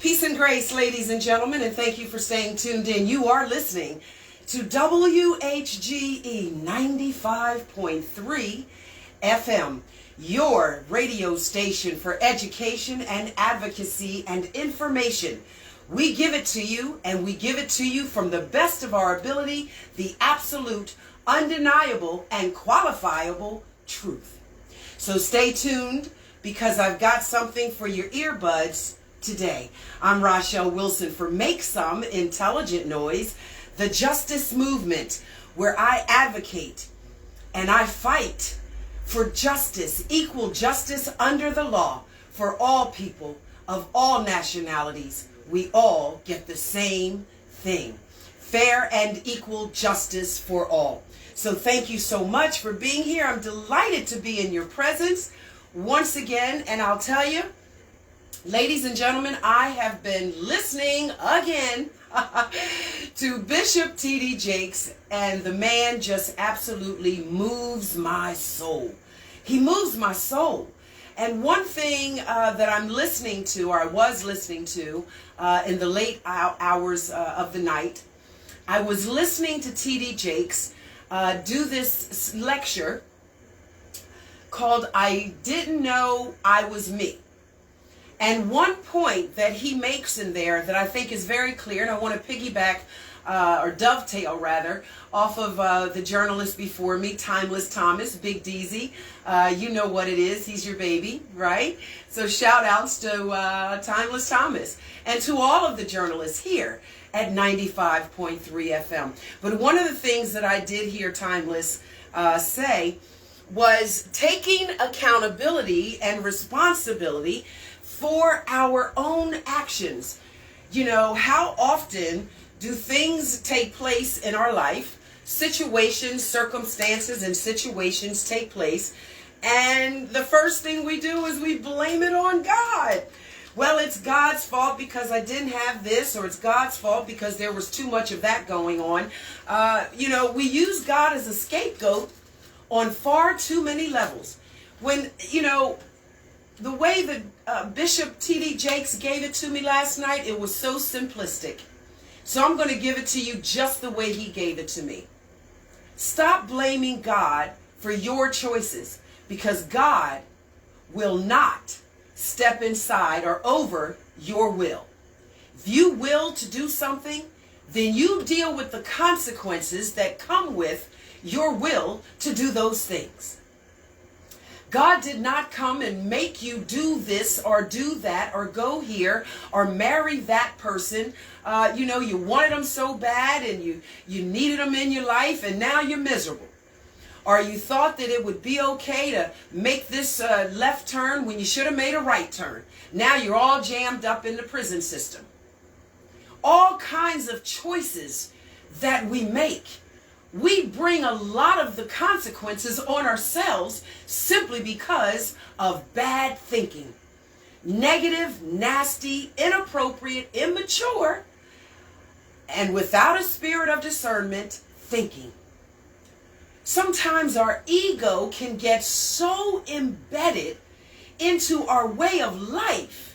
Peace and grace, ladies and gentlemen, and thank you for staying tuned in. You are listening to WHGE 95.3 FM, your radio station for education and advocacy and information. We give it to you, and we give it to you from the best of our ability, the absolute, undeniable, and qualifiable truth. So stay tuned, because I've got something for your earbuds today. I'm Rachelle Wilson for Make Some Intelligent Noise, the justice movement, where I advocate and I fight for justice, equal justice under the law for all people of all nationalities. We all get the same thing. Fair and equal justice for all. So thank you so much for being here. I'm delighted to be in your presence once again, and I'll tell you, ladies and gentlemen, I have been listening again to Bishop T.D. Jakes, and the man just absolutely moves my soul. He moves my soul. And one thing that I'm listening to, or I was listening to in the late hours of the night, I was listening to T.D. Jakes do this lecture called I Didn't Know I Was Me. And one point that he makes in there that I think is very clear, and I want to piggyback, or dovetail rather, off of the journalist before me, Timeless Thomas, Big Deezy. You know what it is. He's your baby, right? So shout outs to Timeless Thomas and to all of the journalists here at 95.3 FM. But one of the things that I did hear Timeless say was taking accountability and responsibility for our own actions. You know, how often do things take place in our life, situations, circumstances, and situations take place, and the first thing we do is we blame it on God. Well, it's God's fault because I didn't have this, or it's God's fault because there was too much of that going on. We use God as a scapegoat on far too many levels. When, the way that Bishop T.D. Jakes gave it to me last night, it was so simplistic. So I'm going to give it to you just the way he gave it to me. Stop blaming God for your choices, because God will not step inside or over your will. If you will to do something, then you deal with the consequences that come with your will to do those things. God did not come and make you do this or do that or go here or marry that person. You wanted them so bad and you needed them in your life, and now you're miserable. Or you thought that it would be okay to make this left turn when you should have made a right turn. Now you're all jammed up in the prison system. All kinds of choices that we make. We bring a lot of the consequences on ourselves simply because of bad thinking. Negative, nasty, inappropriate, immature, and without a spirit of discernment thinking. Sometimes our ego can get so embedded into our way of life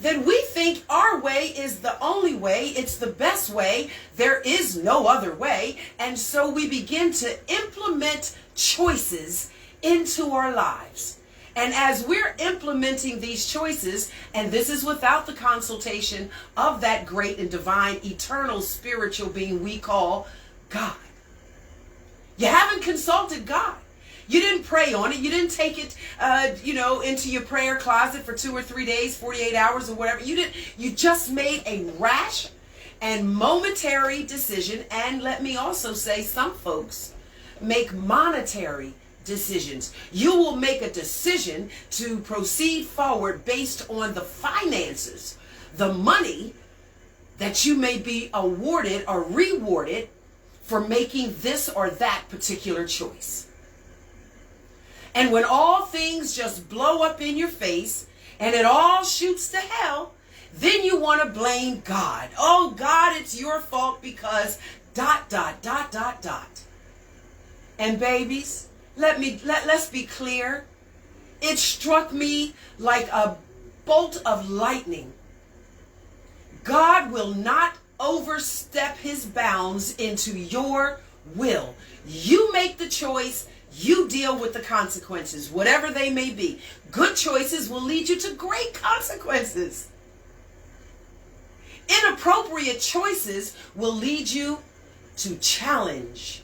that we think our way is the only way, it's the best way, there is no other way, and so we begin to implement choices into our lives. And as we're implementing these choices, and this is without the consultation of that great and divine, eternal, spiritual being we call God. You haven't consulted God. You didn't pray on it. You didn't take it, into your prayer closet for 2 or 3 days, 48 hours or whatever. You just made a rash and momentary decision. And let me also say, some folks make monetary decisions. You will make a decision to proceed forward based on the finances, the money that you may be awarded or rewarded for making this or that particular choice. And when all things just blow up in your face and it all shoots to hell, then you want to blame God. Oh, God, it's your fault because ... And babies, let's be clear. It struck me like a bolt of lightning God will not overstep his bounds into your will. You make the choice. You deal with the consequences, whatever they may be. Good choices will lead you to great consequences. Inappropriate choices will lead you to challenge,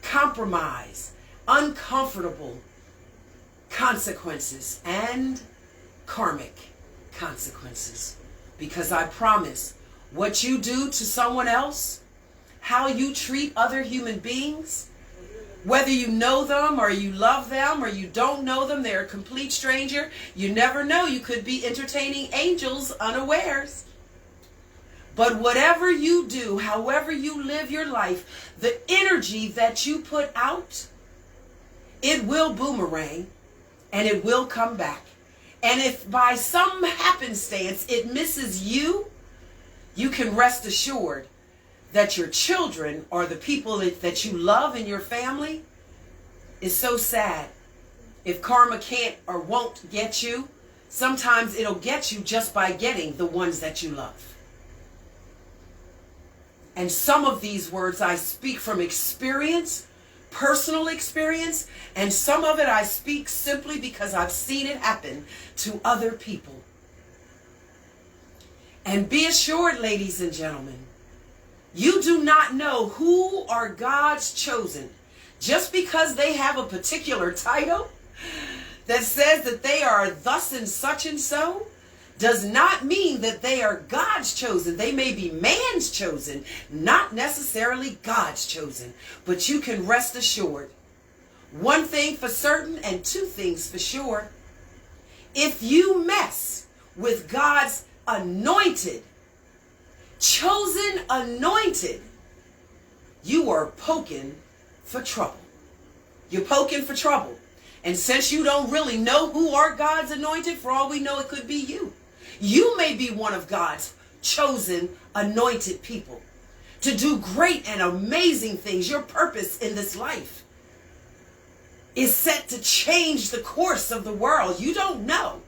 compromise, uncomfortable consequences, and karmic consequences. Because I promise, what you do to someone else, how you treat other human beings, whether you know them or you love them or you don't know them, they're a complete stranger, you never know. You could be entertaining angels unawares. But whatever you do, however you live your life, the energy that you put out, it will boomerang and it will come back. And if by some happenstance it misses you, you can rest assured that your children or the people that you love in your family is so sad. If karma can't or won't get you, sometimes it'll get you just by getting the ones that you love. And some of these words I speak from experience, personal experience, and some of it I speak simply because I've seen it happen to other people. And be assured, ladies and gentlemen, you do not know who are God's chosen. Just because they have a particular title that says that they are thus and so, does not mean that they are God's chosen. They may be man's chosen, not necessarily God's chosen. But you can rest assured, one thing for certain and two things for sure. If you mess with God's anointed, chosen anointed, you are poking for trouble. You're poking for trouble. And since you don't really know who are God's anointed, for all we know, it could be you. You may be one of God's chosen anointed people to do great and amazing things. Your purpose in this life is set to change the course of the world. You don't know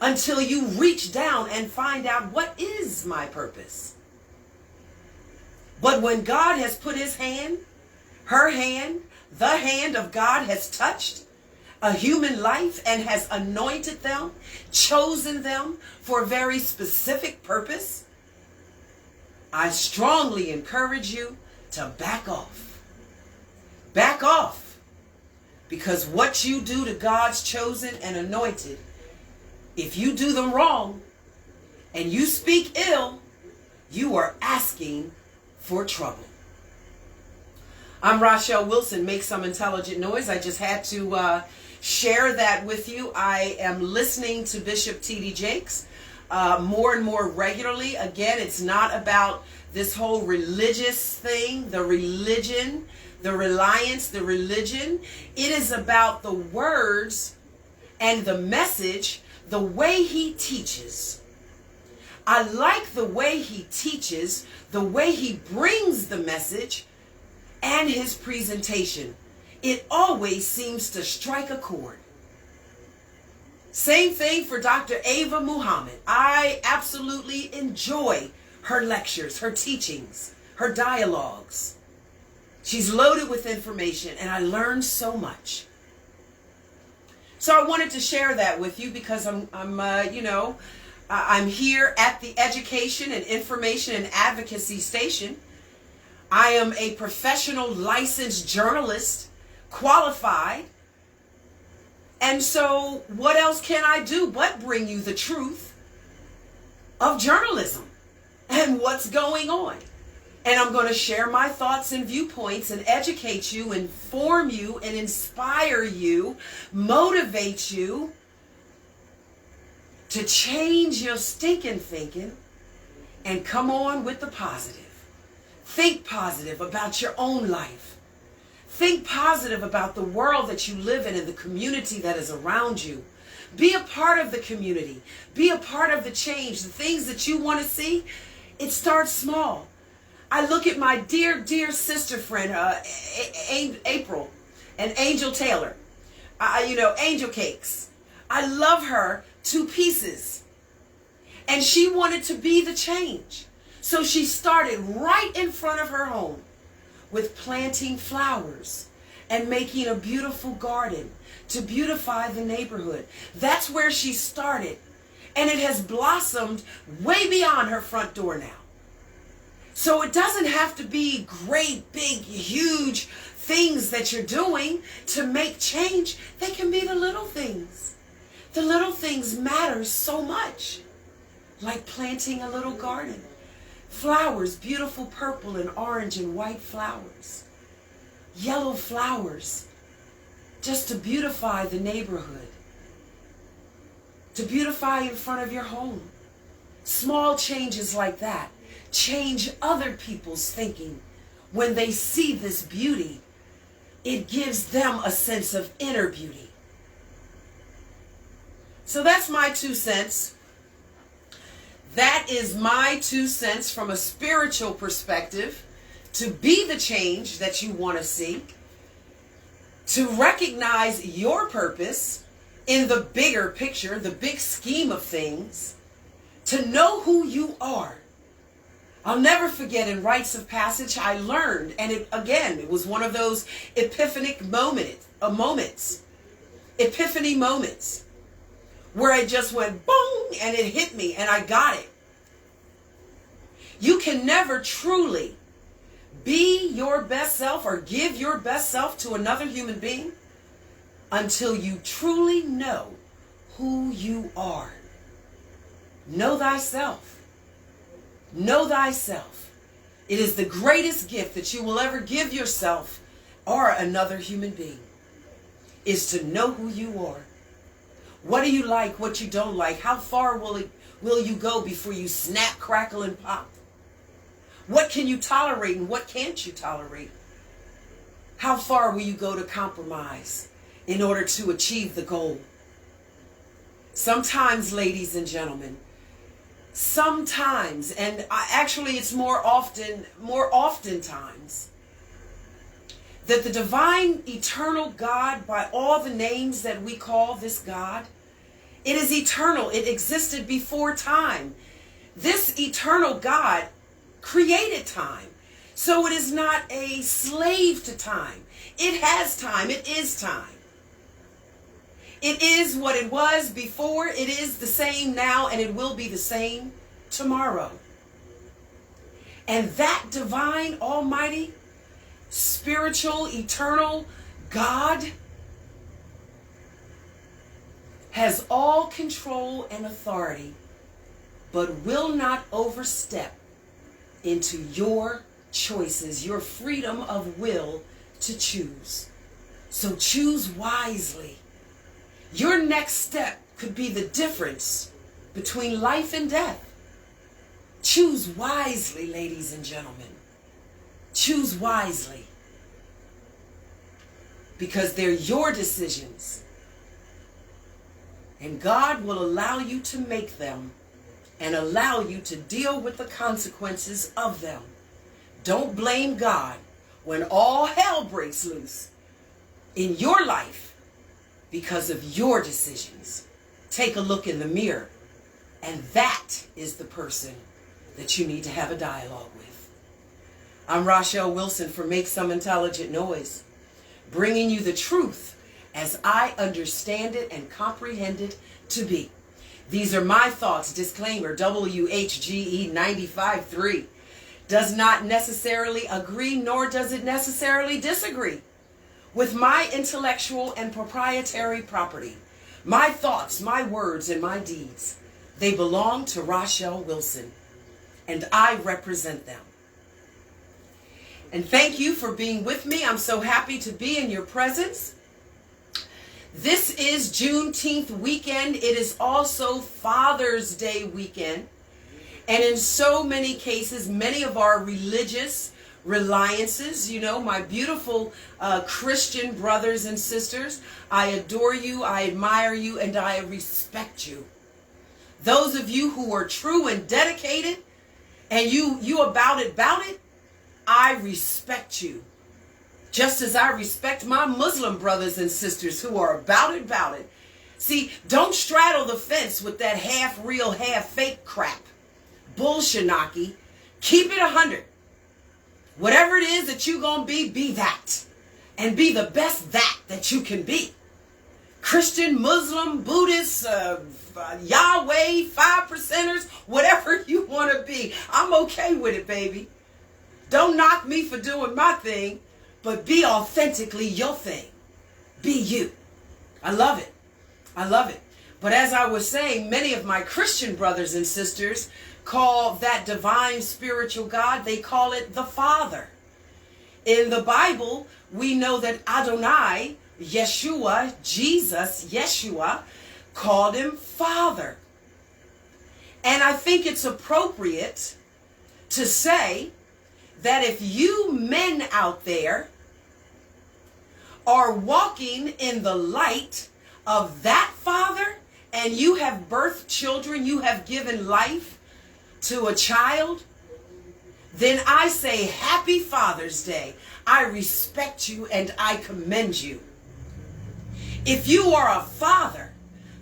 until you reach down and find out, what is my purpose? But when God has put his hand, her hand, the hand of God has touched a human life and has anointed them, chosen them for a very specific purpose, I strongly encourage you to back off. Back off. Because what you do to God's chosen and anointed, if you do them wrong and you speak ill, you are asking for trouble. I'm Rachelle Wilson. Make some intelligent noise. I just had to share that with you. I am listening to Bishop T.D. Jakes more and more regularly. Again, it's not about this whole religious thing, the religion, the reliance, the religion. It is about the words and the message, the way he teaches. I like the way he teaches, the way he brings the message, and his presentation. It always seems to strike a chord. Same thing for Dr. Ava Muhammad. I absolutely enjoy her lectures, her teachings, her dialogues. She's loaded with information, and I learned so much. So I wanted to share that with you because I'm here at the Education and Information and Advocacy Station. I am a professional licensed journalist, qualified. And so what else can I do but bring you the truth of journalism and what's going on? And I'm going to share my thoughts and viewpoints and educate you, inform you, and inspire you, motivate you to change your stinking thinking and come on with the positive. Think positive about your own life. Think positive about the world that you live in and the community that is around you. Be a part of the community. Be a part of the change. The things that you want to see, it starts small. I look at my dear, dear sister friend, April, and Angel Taylor. Angel Cakes. I love her to pieces. And she wanted to be the change. So she started right in front of her home with planting flowers and making a beautiful garden to beautify the neighborhood. That's where she started. And it has blossomed way beyond her front door now. So it doesn't have to be great, big, huge things that you're doing to make change. They can be the little things. The little things matter so much. Like planting a little garden. Flowers, beautiful purple and orange and white flowers. Yellow flowers. Just to beautify the neighborhood. To beautify in front of your home. Small changes like that change other people's thinking. When they see this beauty, it gives them a sense of inner beauty. So that's my 2 cents. That is my 2 cents from a spiritual perspective to be the change that you want to see, to recognize your purpose in the bigger picture, the big scheme of things, to know who you are. I'll never forget in Rites of Passage, I learned, and it was one of those epiphany moments, where it just went boom, and it hit me, and I got it. You can never truly be your best self or give your best self to another human being until you truly know who you are. Know thyself. Know thyself. It is the greatest gift that you will ever give yourself or another human being, is to know who you are. What do you like, what you don't like? How far will you go before you snap, crackle, and pop? What can you tolerate and what can't you tolerate? How far will you go to compromise in order to achieve the goal? Sometimes, ladies and gentlemen, sometimes, and actually it's more oftentimes, that the divine eternal God, by all the names that we call this God, it is eternal. It existed before time. This eternal God created time. So it is not a slave to time. It has time. It is time. It is what it was before. It is the same now, and it will be the same tomorrow. And that divine, almighty, spiritual, eternal God has all control and authority, but will not overstep into your choices, your freedom of will to choose. So choose wisely. Your next step could be the difference between life and death. Choose wisely, ladies and gentlemen. Choose wisely. Because they're your decisions. And God will allow you to make them and allow you to deal with the consequences of them. Don't blame God when all hell breaks loose in your life because of your decisions. Take a look in the mirror, and that is the person that you need to have a dialogue with. I'm Rachelle Wilson for Make Some Intelligent Noise, bringing you the truth as I understand it and comprehend it to be. These are my thoughts. Disclaimer, WHGE 95.3 does not necessarily agree, nor does it necessarily disagree with my intellectual and proprietary property. My thoughts, my words, and my deeds, they belong to Rachelle Wilson, and I represent them. And thank you for being with me. I'm so happy to be in your presence. This is Juneteenth weekend. It is also Father's Day weekend. And in so many cases, many of our religious reliances, my beautiful Christian brothers and sisters, I adore you, I admire you, and I respect you. Those of you who are true and dedicated, and you about it, I respect you. Just as I respect my Muslim brothers and sisters who are about it. See, don't straddle the fence with that half real, half fake crap. Bullshinaki. Keep it 100. Whatever it is that you're going to be that. And be the best that you can be. Christian, Muslim, Buddhist, Yahweh, 5%ers, whatever you want to be. I'm okay with it, baby. Don't knock me for doing my thing, but be authentically your thing. Be you. I love it. I love it. But as I was saying, many of my Christian brothers and sisters call that divine spiritual God, they call it the Father. In the Bible, we know that Adonai, Yeshua, Jesus, Yeshua, called him Father. And I think it's appropriate to say that if you men out there are walking in the light of that Father, and you have birthed children, you have given life to a child, then I say Happy Father's Day. I respect you and I commend you. If you are a father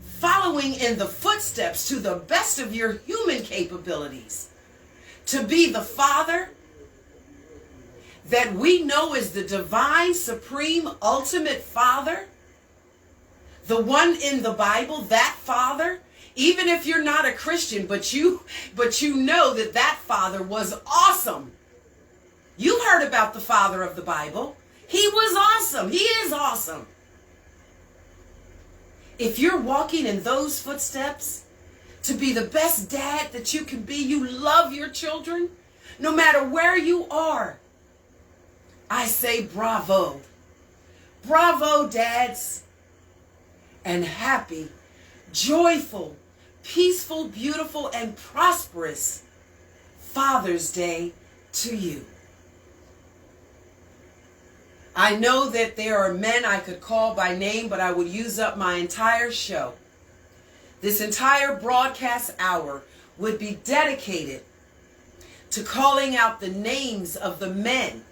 following in the footsteps to the best of your human capabilities, to be the Father that we know is the divine, supreme, ultimate Father, the one in the Bible, that Father, even if you're not a Christian, but you know that that Father was awesome. You heard about the Father of the Bible. He was awesome. He is awesome. If you're walking in those footsteps to be the best dad that you can be, you love your children, no matter where you are, I say bravo. Bravo, dads. And happy, joyful, peaceful, beautiful, and prosperous Father's Day to you. I know that there are men I could call by name, but I would use up my entire show. This entire broadcast hour would be dedicated to calling out the names of the men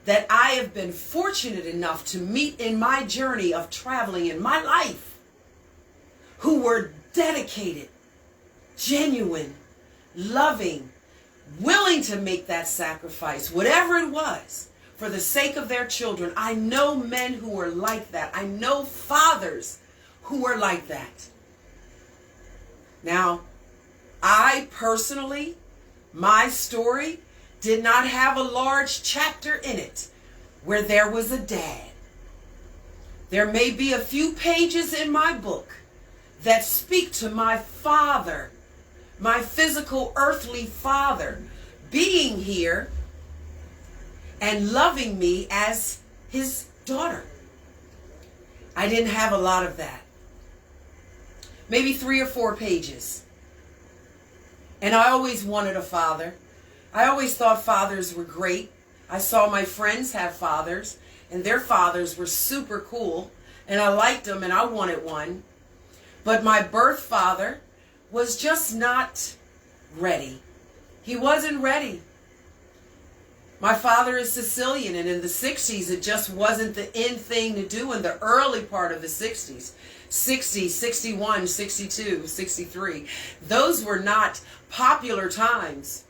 that I have been fortunate enough to meet in my journey of traveling in my life, who were dedicated, genuine, loving, willing to make that sacrifice, whatever it was, for the sake of their children. I know men who are like that. I know fathers who are like that. Now, I personally, my story did not have a large chapter in it where there was a dad. There may be a few pages in my book that speak to my father, my physical earthly father, being here and loving me as his daughter. I didn't have a lot of that. Maybe 3 or 4 pages. And I always wanted a father. I always thought fathers were great. I saw my friends have fathers, and their fathers were super cool, and I liked them, and I wanted one. But my birth father was just not ready. He wasn't ready. My father is Sicilian, and in the 60s, it just wasn't the in thing to do in the early part of the 60s. 60, 61, 62, 63. Those were not popular times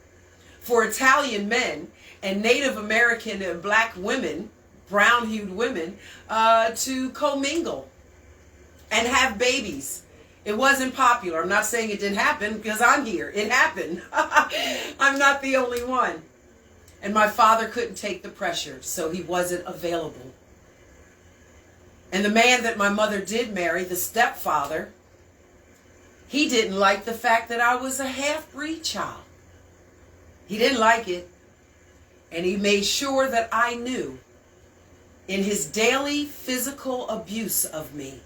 for Italian men and Native American and black women, brown-hued women, to commingle and have babies. It wasn't popular. I'm not saying it didn't happen because I'm here. It happened. I'm not the only one. And my father couldn't take the pressure, so he wasn't available. And the man that my mother did marry, the stepfather, he didn't like the fact that I was a half-breed child. He didn't like it. And he made sure that I knew in his daily physical abuse of me,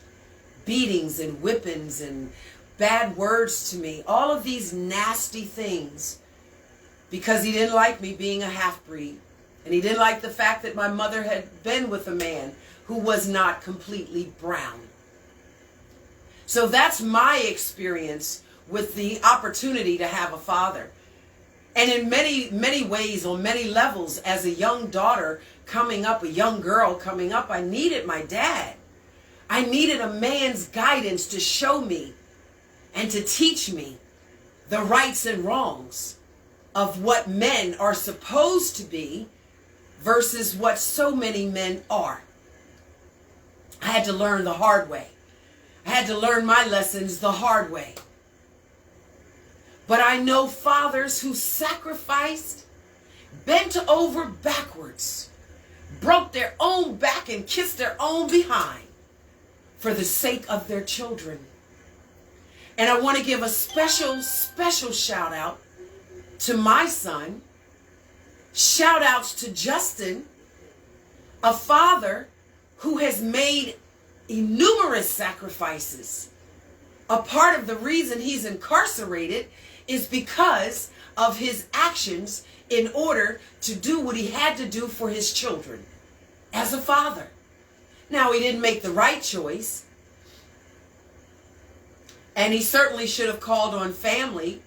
beatings and whippings and bad words to me, all of these nasty things, because he didn't like me being a half-breed. And he didn't like the fact that my mother had been with a man who was not completely brown. So that's my experience with the opportunity to have a father. And in many, many ways, on many levels, as a young daughter coming up, a young girl coming up, I needed my dad. I needed a man's guidance to show me and to teach me the rights and wrongs. of what men are supposed to be versus what so many men are. I had to learn the hard way. I had to learn my lessons the hard way. But I know fathers who sacrificed, bent over backwards, broke their own back and kissed their own behind for the sake of their children. And I want to give a special shout out to my son. Shout outs to Justin, a father who has made numerous sacrifices. A part of the reason he's incarcerated is because of his actions in order to do what he had to do for his children as a father. Now, he didn't make the right choice, and he certainly should have called on family.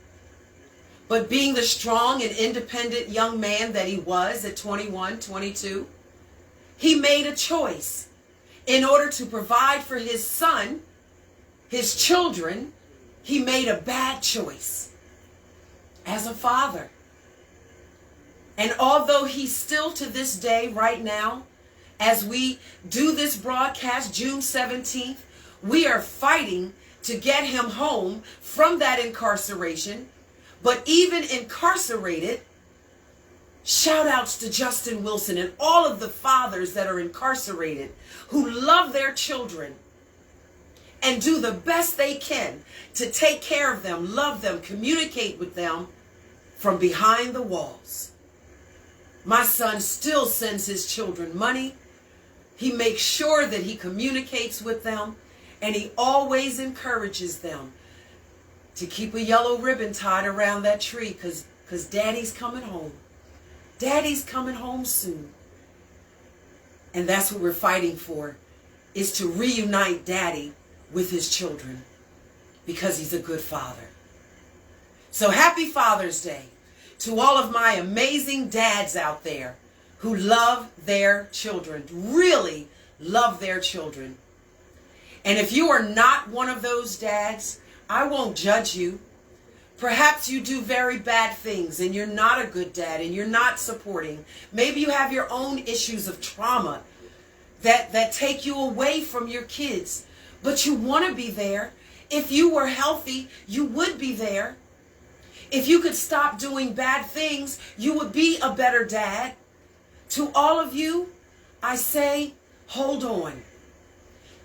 But being the strong and independent young man that he was at 21, 22, he made a choice in order to provide for his son, his children. He made a bad choice as a father. And although he's still to this day, right now, as we do this broadcast, June 17th, we are fighting to get him home from that incarceration. But even incarcerated, shout outs to Justin Wilson and all of the fathers that are incarcerated who love their children and do the best they can to take care of them, love them, communicate with them from behind the walls. My son still sends his children money. He makes sure that he communicates with them, and he always encourages them to keep a yellow ribbon tied around that tree because Daddy's coming home. Daddy's coming home soon. And that's what we're fighting for, is to reunite Daddy with his children because he's a good father. So happy Father's Day to all of my amazing dads out there who love their children, really love their children. And if you are not one of those dads, I won't judge you. Perhaps you do very bad things and you're not a good dad and you're not supporting. Maybe you have your own issues of trauma that take you away from your kids. But you want to be there. If you were healthy, you would be there. If you could stop doing bad things, you would be a better dad. To all of you, I say, hold on.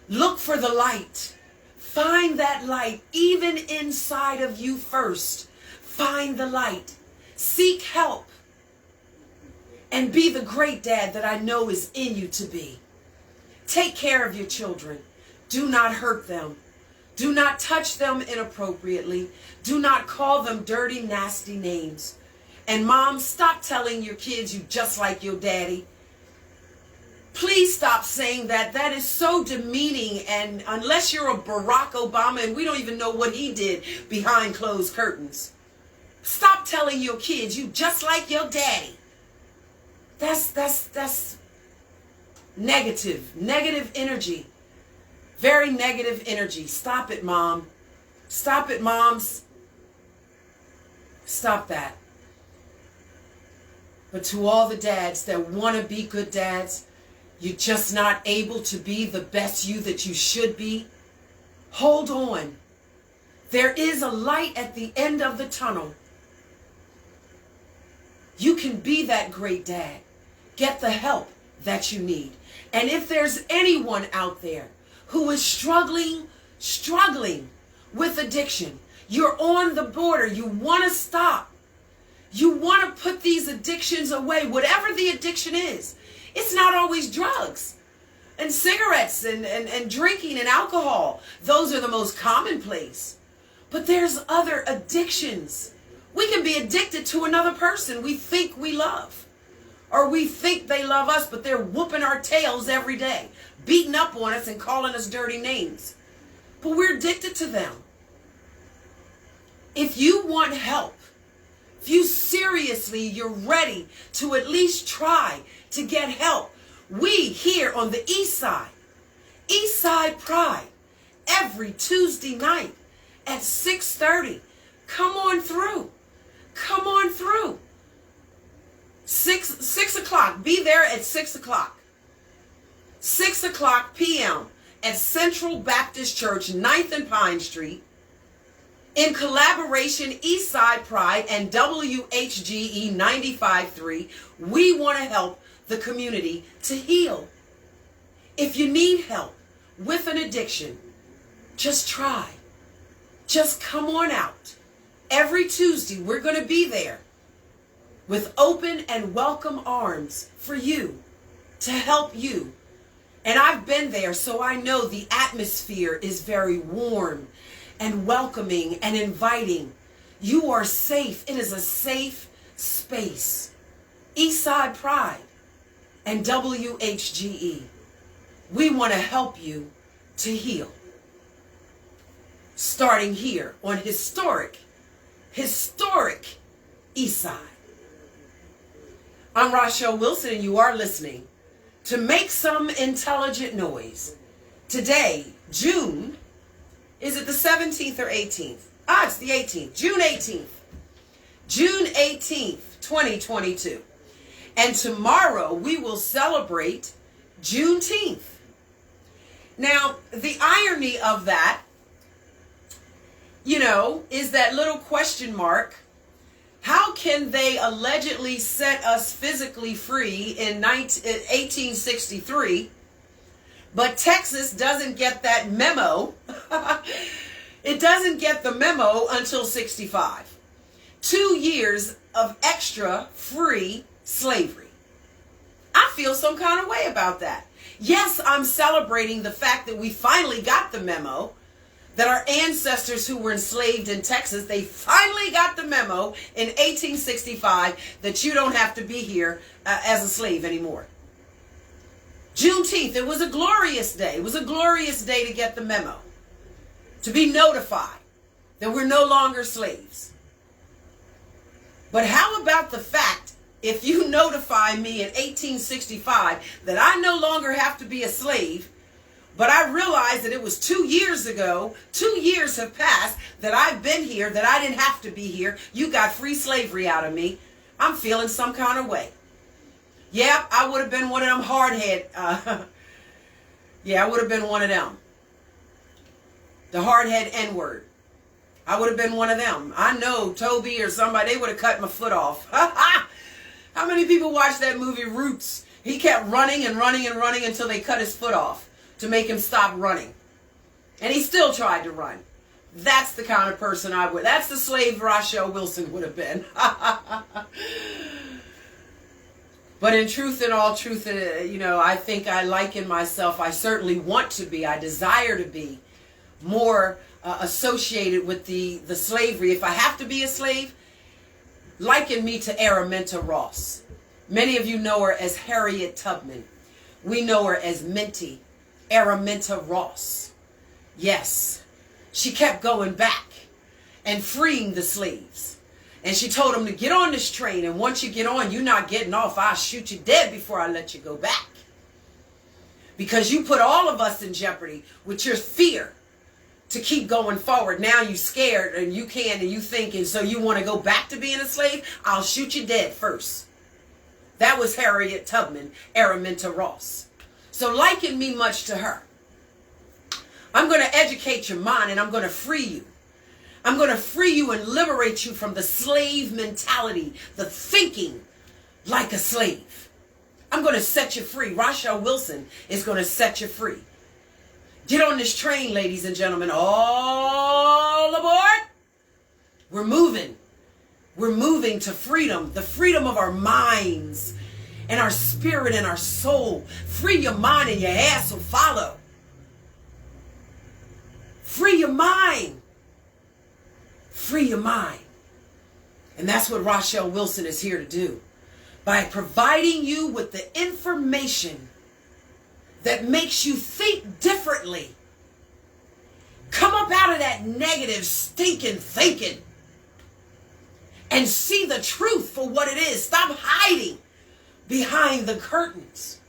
Look for the light. Find that light, even inside of you first. Find the light. Seek help. And be the great dad that I know is in you to be. Take care of your children. Do not hurt them. Do not touch them inappropriately. Do not call them dirty, nasty names. And mom, stop telling your kids you just like your daddy. Please stop saying that. That is so demeaning. And unless you're a Barack Obama and we don't even know what he did behind closed curtains. Stop telling your kids you just like your daddy. That's negative. Negative energy. Very negative energy. Stop it, mom. Stop it, moms. Stop that. But to all the dads that want to be good dads, you're just not able to be the best you that you should be. Hold on. There is a light at the end of the tunnel. You can be that great dad. Get the help that you need. And if there's anyone out there who is struggling with addiction, you're on the border, you want to stop. You want to put these addictions away, whatever the addiction is. It's not always drugs and cigarettes and drinking and alcohol. Those are the most commonplace. But there's other addictions. We can be addicted to another person we think we love. Or we think they love us, but they're whooping our tails every day, beating up on us and calling us dirty names. But we're addicted to them. If you want help, if you seriously, you're ready to at least try to get help, we here on the East Side Pride, every Tuesday night at 6:30, come on through. Come on through. o'clock. Be there at 6 o'clock. 6 o'clock p.m. at Central Baptist Church, 9th and Pine Street. In collaboration, Eastside Pride and WHGE 95.3, we want to help the community to heal. If you need help with an addiction, just try. Just come on out. Every Tuesday, we're going to be there with open and welcome arms for you, to help you. And I've been there, so I know the atmosphere is very warm and welcoming and inviting. You are safe. It is a safe space. Eastside Pride and WHGE. We want to help you to heal. Starting here on historic Eastside. I'm Rachelle Wilson, and you are listening to Make Some Intelligent Noise. Today, June, is it the 17th or 18th? It's the 18th, June 18th. June 18th, 2022. And tomorrow we will celebrate Juneteenth. Now, the irony of that, is that little question mark. How can they allegedly set us physically free in 1863, but Texas doesn't get that memo? It doesn't get the memo until 65. 2 years of extra free slavery. I feel some kind of way about that. Yes, I'm celebrating the fact that we finally got the memo, that our ancestors who were enslaved in Texas, they finally got the memo in 1865 that you don't have to be here as a slave anymore. Juneteenth, it was a glorious day. It was a glorious day to get the memo, to be notified that we're no longer slaves. But how about the fact, if you notify me in 1865 that I no longer have to be a slave, but I realized that it was 2 years ago, 2 years have passed, that I've been here, that I didn't have to be here. You got free slavery out of me. I'm feeling some kind of way. Yeah, I would have been one of them hardhead. I would have been one of them. The hardhead N-word. I would have been one of them. I know Toby or somebody, they would have cut my foot off. How many people watched that movie Roots? He kept running and running and running until they cut his foot off to make him stop running. And he still tried to run. That's the kind of person I would. That's the slave Rachelle Wilson would have been. But in truth and all truth, I think I liken myself. I certainly want to be. I desire to be more associated with the slavery. If I have to be a slave, liken me to Araminta Ross. Many of you know her as Harriet Tubman. We know her as Minty. Araminta Ross. Yes, she kept going back and freeing the slaves. And she told them to get on this train, and once you get on, you're not getting off. I'll shoot you dead before I let you go back. Because you put all of us in jeopardy with your fear to keep going forward. Now you're scared and you can and you think, and so you want to go back to being a slave? I'll shoot you dead first. That was Harriet Tubman, Araminta Ross. So liken me much to her. I'm going to educate your mind, and I'm going to free you. I'm going to free you and liberate you from the slave mentality, the thinking like a slave. I'm going to set you free. Rachelle Wilson is going to set you free. Get on this train, ladies and gentlemen. All aboard. We're moving. We're moving to freedom, the freedom of our minds and our spirit and our soul. Free your mind and your ass will follow. Free your mind. Free your mind. And that's what Rachelle Wilson is here to do. By providing you with the information that makes you think differently. Come up out of that negative, stinking thinking. And see the truth for what it is. Stop hiding behind the curtains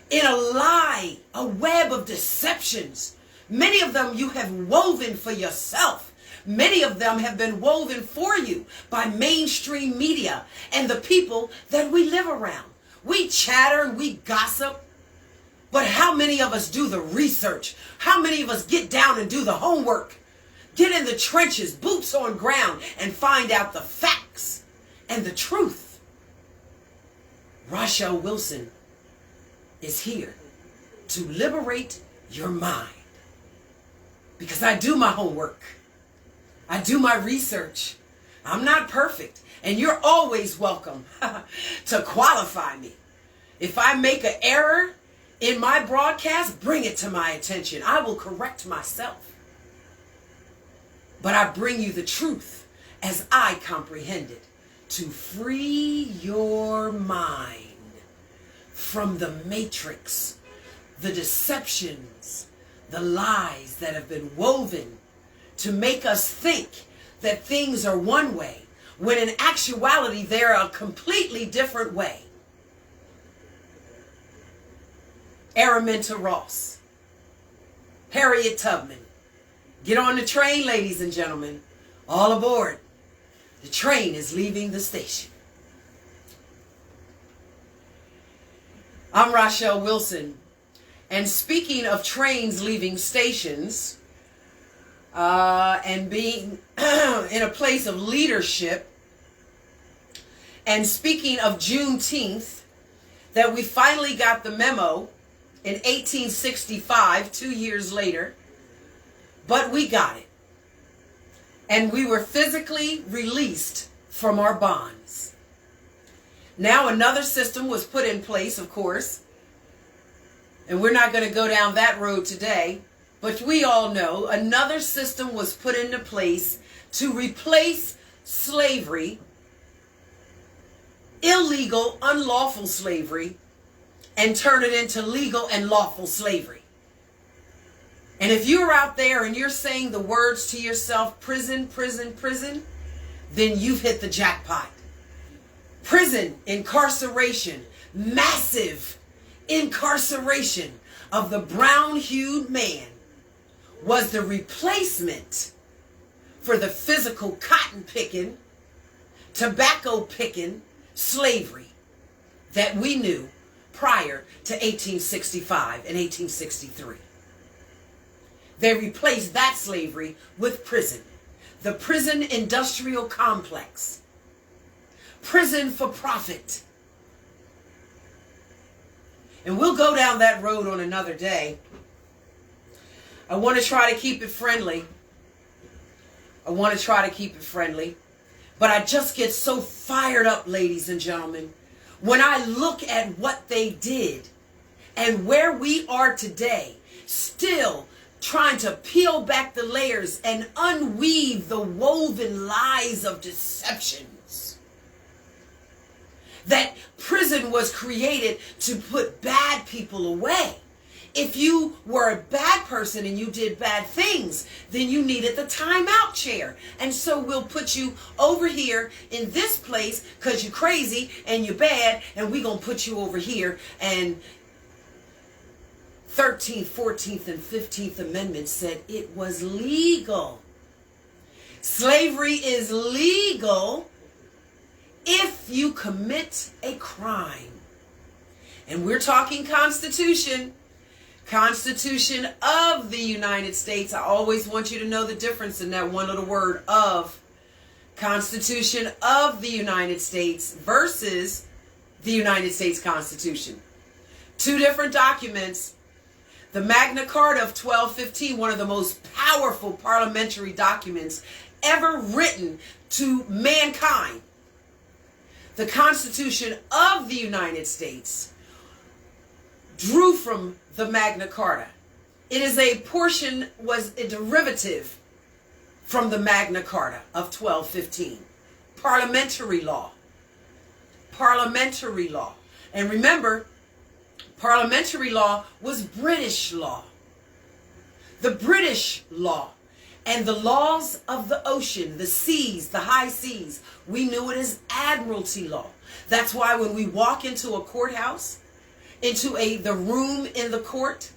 in a lie, a web of deceptions. Many of them you have woven for yourself. Many of them have been woven for you by mainstream media and the people that we live around. We chatter and we gossip. But how many of us do the research? How many of us get down and do the homework? Get in the trenches, boots on ground, and find out the facts and the truth. Rachelle Wilson is here to liberate your mind. Because I do my homework. I do my research. I'm not perfect. And you're always welcome to qualify me. If I make an error in my broadcast, bring it to my attention. I will correct myself. But I bring you the truth as I comprehend it to free your mind from the matrix, the deceptions, the lies that have been woven to make us think that things are one way, when in actuality they're a completely different way. Araminta Ross, Harriet Tubman. Get on the train, ladies and gentlemen. All aboard. The train is leaving the station. I'm Rachelle Wilson. And speaking of trains leaving stations and being in a place of leadership, and speaking of Juneteenth, that we finally got the memo in 1865, 2 years later, but we got it. And we were physically released from our bonds. Now another system was put in place, of course, and we're not going to go down that road today, but we all know another system was put into place to replace slavery, illegal, unlawful slavery, and turn it into legal and lawful slavery. And if you're out there and you're saying the words to yourself, prison, prison, prison, then you've hit the jackpot. Prison, incarceration, massive incarceration of the brown-hued man was the replacement for the physical cotton-picking, tobacco-picking slavery that we knew prior to 1865 and 1863. They replaced that slavery with prison. The prison industrial complex. Prison for profit. And we'll go down that road on another day. I want to try to keep it friendly. But I just get so fired up, ladies and gentlemen, when I look at what they did and where we are today, still trying to peel back the layers and unweave the woven lies of deceptions. That prison was created to put bad people away. If you were a bad person and you did bad things, then you needed the timeout chair. And so we'll put you over here in this place because you're crazy and you're bad, and we're going to put you over here. And 13th, 14th, and 15th Amendment said it was legal. Slavery is legal if you commit a crime. And we're talking Constitution. Constitution of the United States. I always want you to know the difference in that one little word, of. Constitution of the United States versus the United States Constitution. Two different documents. The Magna Carta of 1215, one of the most powerful parliamentary documents ever written to mankind. The Constitution of the United States drew from the Magna Carta. It is a portion, was a derivative from the Magna Carta of 1215. Parliamentary law. Parliamentary law. And remember, parliamentary law was British law. The British law and the laws of the ocean, the seas, the high seas, we knew it as admiralty law. That's why when we walk into a courthouse, into the room in the court,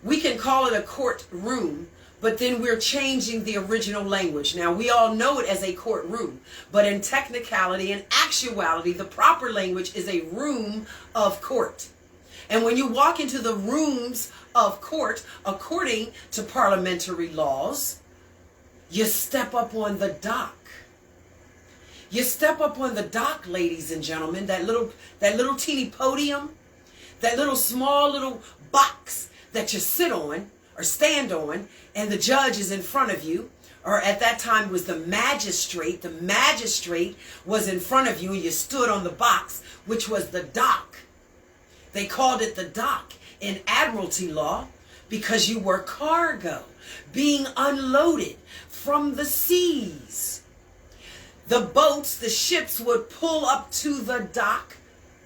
we can call it a court room, but then we're changing the original language. Now, we all know it as a courtroom, but in technicality and actuality, the proper language is a room of court. And when you walk into the rooms of court, according to parliamentary laws, you step up on the dock. You step up on the dock, ladies and gentlemen, that little teeny podium, that little small little box that you sit on or stand on, and the judge is in front of you, or at that time was the magistrate. The magistrate was in front of you, and you stood on the box, which was the dock. They called it the dock in admiralty law because you were cargo being unloaded from the seas. The boats, the ships would pull up to the dock,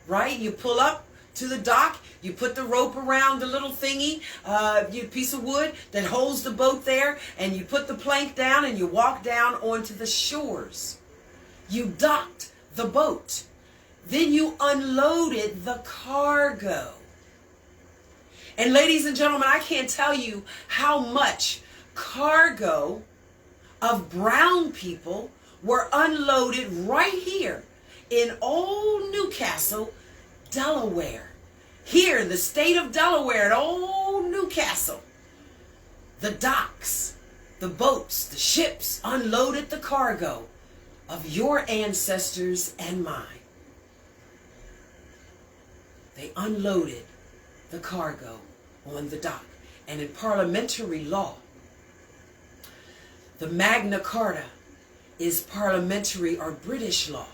right? You pull up to the dock, you put the rope around the little thingy, piece of wood that holds the boat there, and you put the plank down and you walk down onto the shores. You docked the boat. Then you unloaded the cargo. And ladies and gentlemen, I can't tell you how much cargo of brown people were unloaded right here in old Newcastle, Delaware. Here in the state of Delaware, at old Newcastle, the docks, the boats, the ships unloaded the cargo of your ancestors and mine. They unloaded the cargo on the dock. And in parliamentary law, the Magna Carta is parliamentary or British law.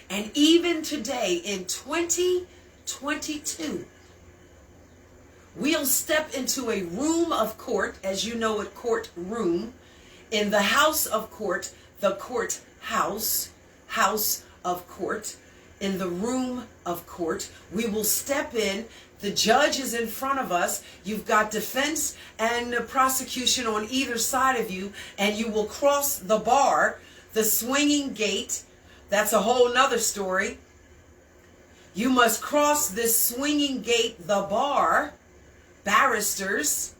And even today in 2022, we'll step into a room of court, as you know it, courtroom, in the house of court, the courthouse, house of court, in the room of court. We will step in. The judge is in front of us. You've got defense and prosecution on either side of you, and you will cross the bar, the swinging gate. That's a whole nother story. You must cross this swinging gate, the bar, barristers.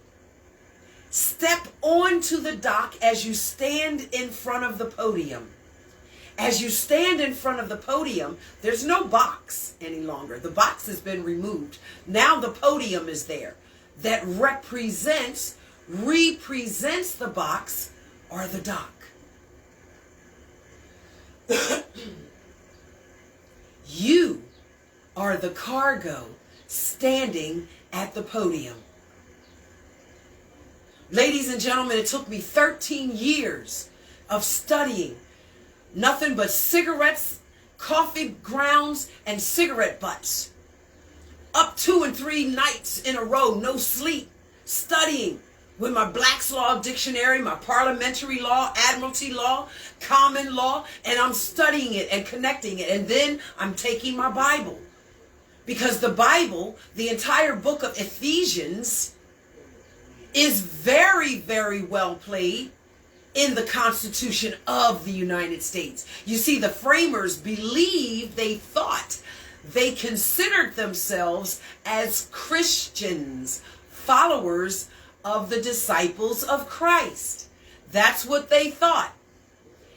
Step onto the dock as you stand in front of the podium. As you stand in front of the podium, there's no box any longer. The box has been removed. Now the podium is there that represents the box or the dock. You are the cargo standing at the podium. Ladies and gentlemen, it took me 13 years of studying nothing but cigarettes, coffee grounds, and cigarette butts. Up 2 and 3 nights in a row, no sleep, studying with my Black's Law Dictionary, my parliamentary law, admiralty law, common law, and I'm studying it and connecting it. And then I'm taking my Bible. Because the Bible, the entire book of Ephesians, is very, very well played in the Constitution of the United States. You see, the framers believed, they thought, they considered themselves as Christians, followers of the disciples of Christ. That's what they thought.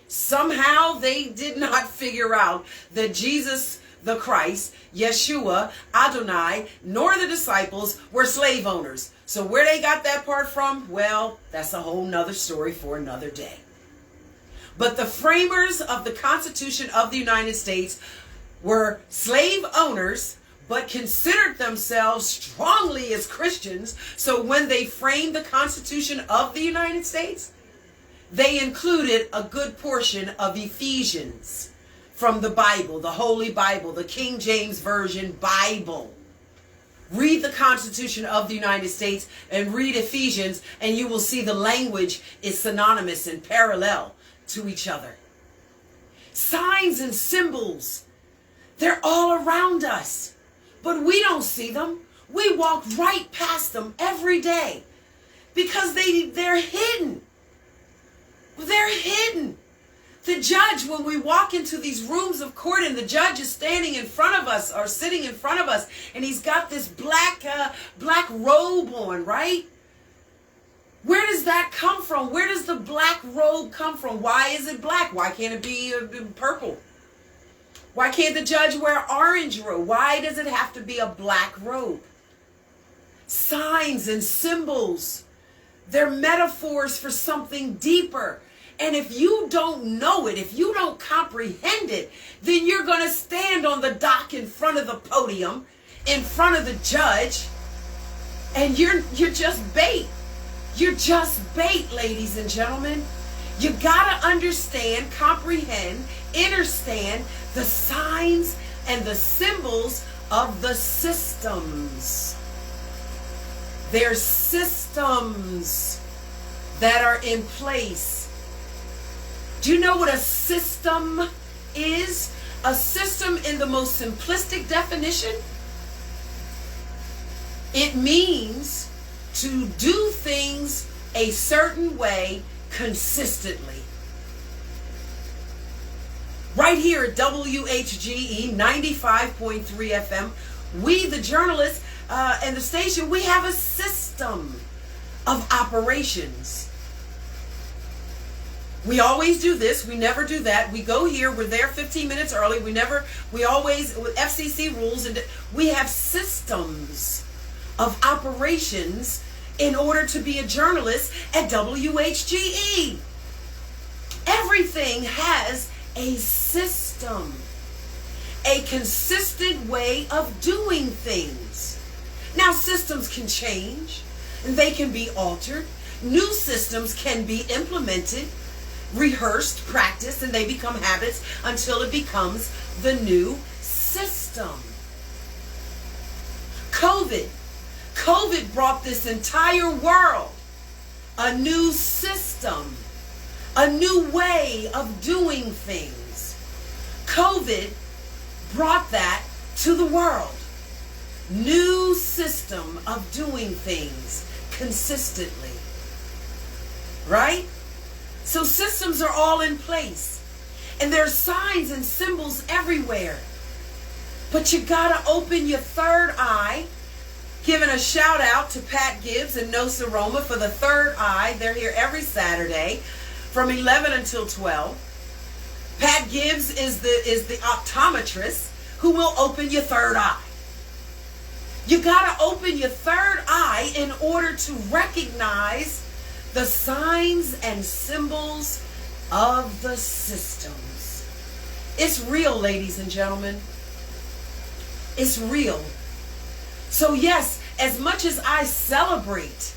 Somehow they did not figure out that Jesus the Christ, Yeshua, Adonai, nor the disciples were slave owners. So where they got that part from, well, that's a whole nother story for another day. But the framers of the Constitution of the United States were slave owners, but considered themselves strongly as Christians. So when they framed the Constitution of the United States, they included a good portion of Ephesians from the Bible, the Holy Bible, the King James Version Bible. Read the Constitution of the United States and read Ephesians, and you will see the language is synonymous and parallel to each other. Signs and symbols, they're all around us, but we don't see them. We walk right past them every day because they're hidden. They're hidden. The judge, when we walk into these rooms of court and the judge is standing in front of us or sitting in front of us, and he's got this black robe on, right? Where does that come from? Where does the black robe come from? Why is it black? Why can't it be purple? Why can't the judge wear orange robe? Why does it have to be a black robe? Signs and symbols, they're metaphors for something deeper. And if you don't know it, if you don't comprehend it, then you're going to stand on the dock in front of the podium, in front of the judge, and you're just bait. You're just bait, ladies and gentlemen. You got to understand, comprehend, understand the signs and the symbols of the systems. There's systems that are in place. Do you know what a system is? A system, in the most simplistic definition, it means to do things a certain way consistently. Right here at WHGE 95.3 FM, we, the journalists and the station, we have a system of operations. We always do this. We never do that. We go here. We're there 15 minutes early. We always, with FCC rules, and we have systems of operations in order to be a journalist at WHGE. Everything has a system, a consistent way of doing things. Now, systems can change and they can be altered. New systems can be implemented, rehearsed, practiced, and they become habits until it becomes the new system. COVID brought this entire world a new system, a new way of doing things. COVID brought that to the world. New system of doing things consistently. Right? So systems are all in place. And there's signs and symbols everywhere. But you gotta open your third eye. Giving a shout out to Pat Gibbs and No Saroma for the third eye. They're here every Saturday from 11 until 12. Pat Gibbs is the optometrist who will open your third eye. You gotta open your third eye in order to recognize the signs and symbols of the systems. It's real, ladies and gentlemen. It's real. So yes, as much as I celebrate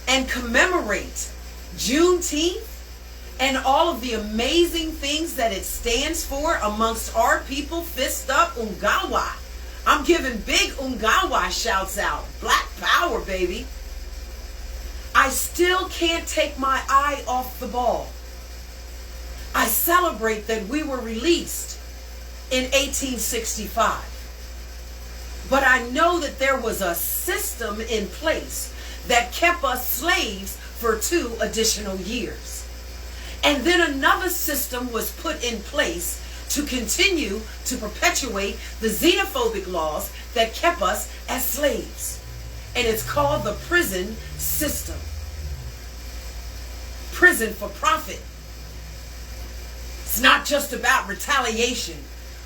and commemorate Juneteenth and all of the amazing things that it stands for amongst our people, fist up, Ungawa. I'm giving big Ungawa shouts out. Black power, baby. I still can't take my eye off the ball. I celebrate that we were released in 1865. But I know that there was a system in place that kept us slaves for 2 additional years. And then another system was put in place to continue to perpetuate the xenophobic laws that kept us as slaves. And it's called the prison system. Prison for profit. It's not just about retaliation,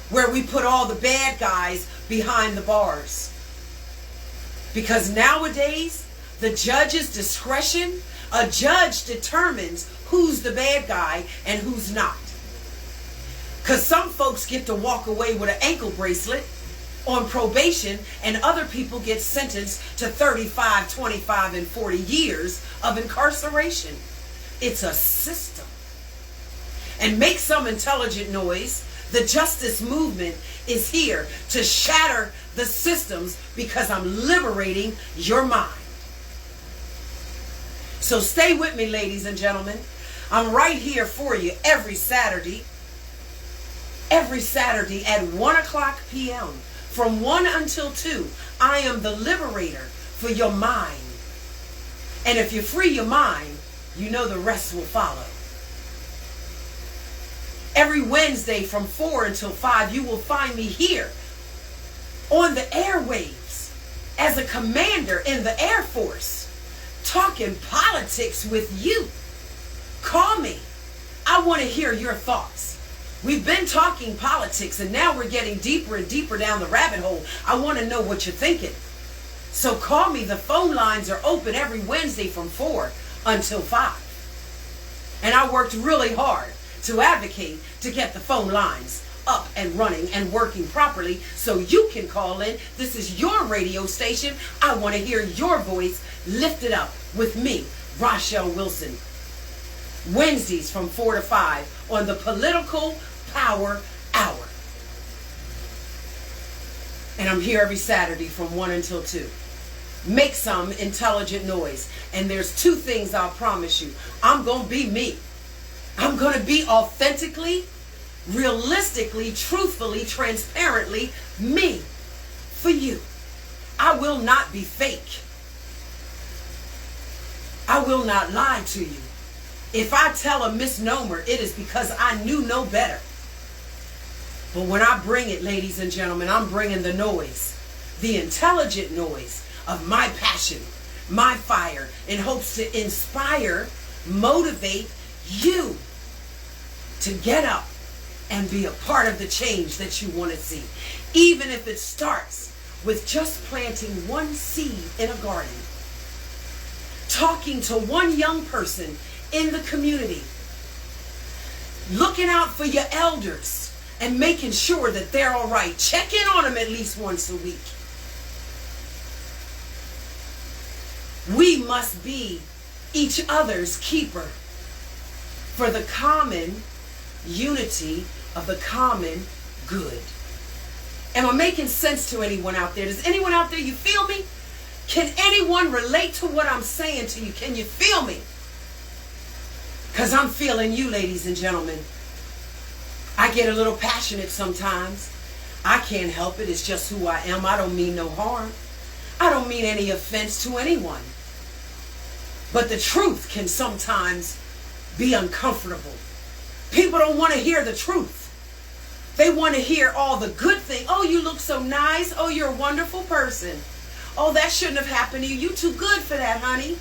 where we put all the bad guys behind the bars. Because nowadays, the judge's discretion, a judge determines who's the bad guy and who's not. Because some folks get to walk away with an ankle bracelet on probation, and other people get sentenced to 35, 25, and 40 years of incarceration. It's a system. And make some intelligent noise. The justice movement is here to shatter the systems because I'm liberating your mind. So stay with me, ladies and gentlemen. I'm right here for you every Saturday at 1 o'clock p.m. From 1 until 2, I am the liberator for your mind. And if you free your mind, you know the rest will follow. Every Wednesday from 4 until 5, you will find me here on the airwaves as a commander in the Air Force, talking politics with you. Call me. I want to hear your thoughts. We've been talking politics, and now we're getting deeper and deeper down the rabbit hole. I want to know what you're thinking. So call me. The phone lines are open every Wednesday from 4 until 5. And I worked really hard to advocate to get the phone lines up and running and working properly so you can call in. This is your radio station. I want to hear your voice lifted up with me, Rachelle Wilson. Wednesdays from 4 to 5 on the Political Power Hour. And I'm here every Saturday from 1 until 2. Make some intelligent noise. And there's 2 things I'll promise you. I'm going to be me. I'm going to be authentically, realistically, truthfully, transparently me for you. I will not be fake. I will not lie to you. If I tell a misnomer, it is because I knew no better. But when I bring it, ladies and gentlemen, I'm bringing the noise, the intelligent noise of my passion, my fire, in hopes to inspire, motivate you to get up and be a part of the change that you want to see. Even if it starts with just planting one seed in a garden, talking to one young person in the community, looking out for your elders and making sure that they're all right. Check in on them at least once a week. We must be each other's keeper for the common unity of the common good. Am I making sense to anyone out there? Does anyone out there, you feel me? Can anyone relate to what I'm saying to you? Can you feel me? Because I'm feeling you, ladies and gentlemen. I get a little passionate sometimes. I can't help it. It's just who I am. I don't mean no harm. I don't mean any offense to anyone. But the truth can sometimes be uncomfortable. People don't want to hear the truth. They want to hear all the good things. Oh, you look so nice. Oh, you're a wonderful person. Oh, that shouldn't have happened to you. You too good for that, honey.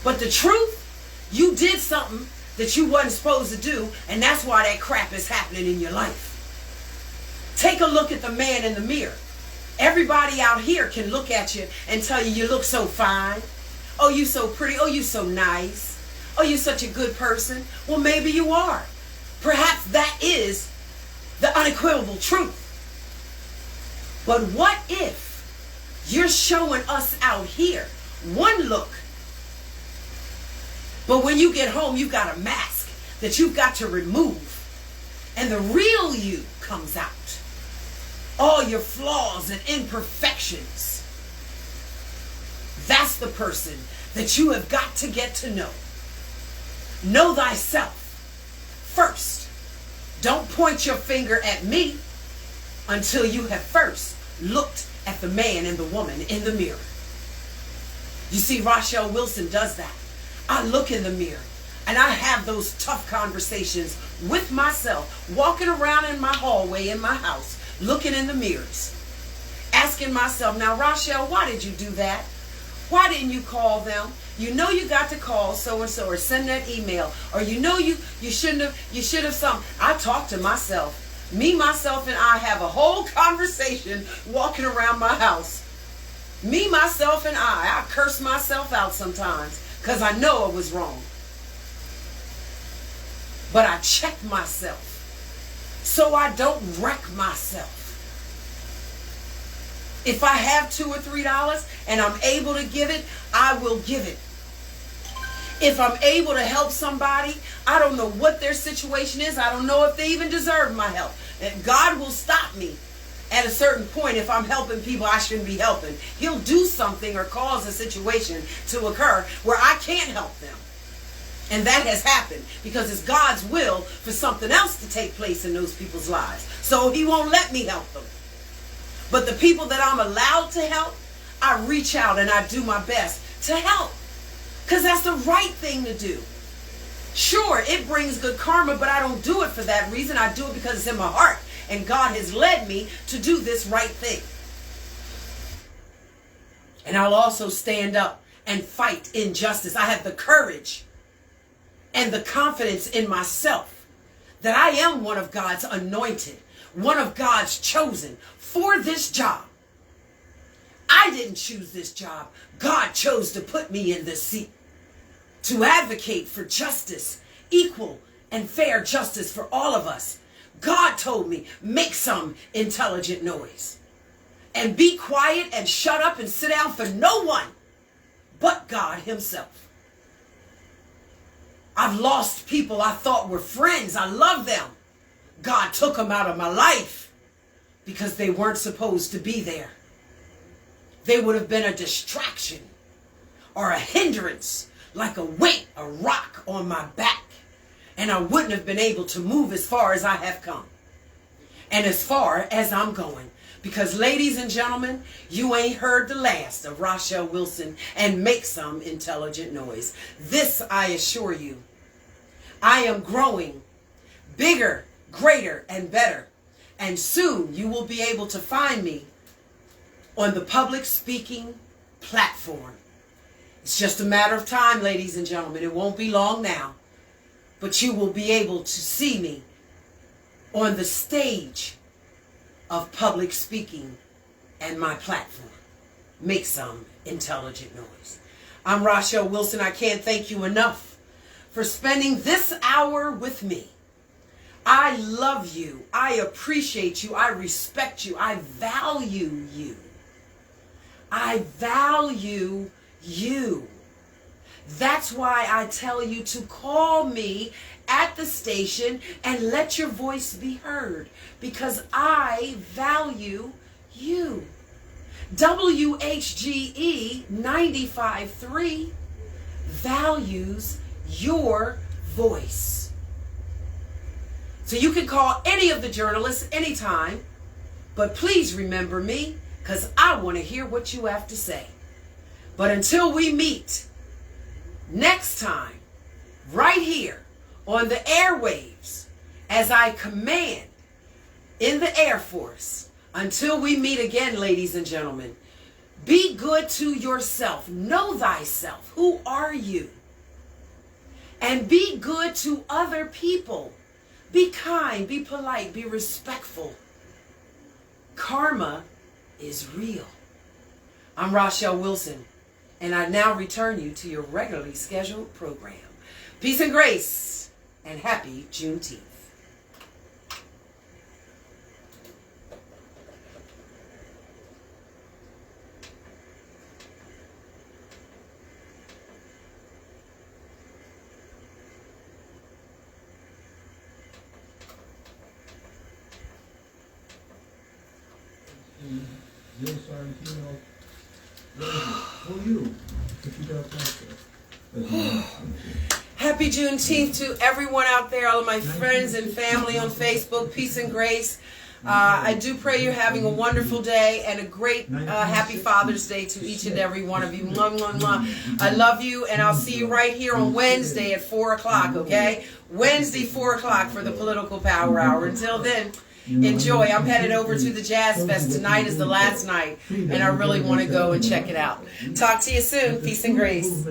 But the truth, you did something that you wasn't supposed to do, and that's why that crap is happening in your life. Take a look at the man in the mirror. Everybody out here can look at you and tell you you look so fine. Oh, you so pretty. Oh, you so nice. Oh, you're such a good person. Well, maybe you are. Perhaps that is the unequivocal truth. But what if you're showing us out here one look, but when you get home, you've got a mask that you've got to remove, and the real you comes out. All your flaws and imperfections. That's the person that you have got to get to know. Know thyself first. Don't point your finger at me until you have first looked at the man and the woman in the mirror. You see, Rachelle Wilson does that. I look in the mirror and I have those tough conversations with myself, walking around in my hallway in my house, looking in the mirrors, asking myself, now Rachelle, why did you do that? Why didn't you call them? You know you got to call so-and-so or send that email, or you know you should have something. I talk to myself. Me, myself, and I have a whole conversation walking around my house. Me, myself, and I curse myself out sometimes because I know I was wrong. But I check myself so I don't wreck myself. If I have $2 or $3 and I'm able to give it, I will give it. If I'm able to help somebody, I don't know what their situation is. I don't know if they even deserve my help. And God will stop me at a certain point. If I'm helping people I shouldn't be helping, He'll do something or cause a situation to occur where I can't help them. And that has happened because it's God's will for something else to take place in those people's lives. So He won't let me help them. But the people that I'm allowed to help, I reach out and I do my best to help. Because that's the right thing to do. Sure, it brings good karma, but I don't do it for that reason. I do it because it's in my heart. And God has led me to do this right thing. And I'll also stand up and fight injustice. I have the courage and the confidence in myself that I am one of God's anointed, one of God's chosen for this job. I didn't choose this job. God chose to put me in this seat to advocate for justice, equal and fair justice for all of us. God told me, make some intelligent noise and be quiet and shut up and sit down for no one but God himself. I've lost people I thought were friends. I love them. God took them out of my life because they weren't supposed to be there. They would have been a distraction or a hindrance, like a weight, a rock on my back. And I wouldn't have been able to move as far as I have come and as far as I'm going. Because, ladies and gentlemen, you ain't heard the last of Rachelle Wilson and make some intelligent noise. This I assure you. I am growing bigger, greater, and better. And soon you will be able to find me on the public speaking platform. It's just a matter of time, ladies and gentlemen. It won't be long now. But you will be able to see me on the stage of public speaking and my platform. Make some intelligent noise. I'm Rachelle Wilson. I can't thank you enough for spending this hour with me. I love you. I appreciate you. I respect you. I value you. I value you. That's why I tell you to call me at the station and let your voice be heard, because I value you. WHGE 95.3 values your voice. So you can call any of the journalists anytime, but please remember me, because I want to hear what you have to say. But until we meet next time, right here on the airwaves, as I command in the Air Force, until we meet again, ladies and gentlemen, be good to yourself. Know thyself. Who are you? And be good to other people. Be kind, be polite, be respectful. Karma is real. I'm Rachelle Wilson, and I now return you to your regularly scheduled program. Peace and grace, and happy Juneteenth. Happy Juneteenth to everyone out there, all of my friends and family on Facebook. Peace and grace. I do pray you're having a wonderful day and a great happy Father's Day to each and every one of you. Mwah, mwah, mwah. I love you, and I'll see you right here on Wednesday at 4 o'clock, okay? Wednesday, 4 o'clock for the Political Power Hour. Until then, enjoy. I'm headed over to the Jazz Fest. Tonight is the last night, and I really want to go and check it out. Talk to you soon. Peace and grace.